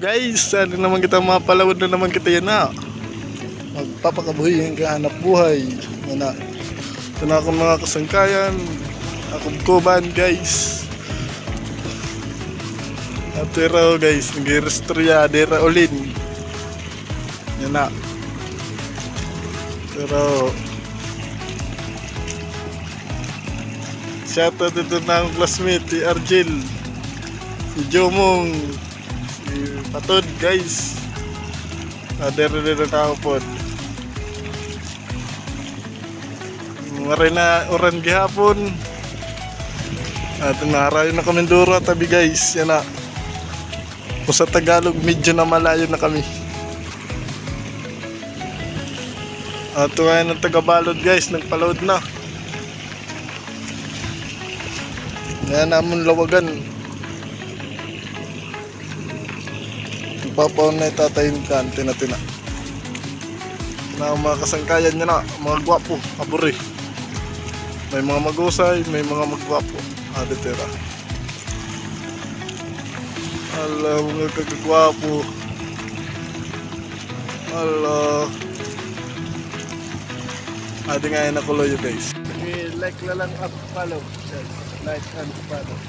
guys, ano naman kita mapalawad na naman kita yan na. Magpapakabuhay ang kahanap buhay. Yan na. Ito na akong mga kasangkayan. Akong kuban guys. At pero guys, nag-restorya dera ulin. Yan na. Pero shoutout dito na ang classmate, si Argel, si Jomong, si Patod guys. Dera na tao po. Maray na oran gihapon. At naharayo na kami duro tabi guys. Yan na. Kung sa Tagalog medyo na malayo na kami. At ngayon ng taga-balod guys, nagpaload na. Yan naman lawagan. Ipapaon na itatayin ka. Tina-tina na mga kasangkayan niya na. Mga gwapo, aburi. May mga magusay, may mga magwapo. Aditera. Ala, mga kagagwapo. Ala. Adi nga yun nakulo yun guys. Like na lang at follow. Like and follow.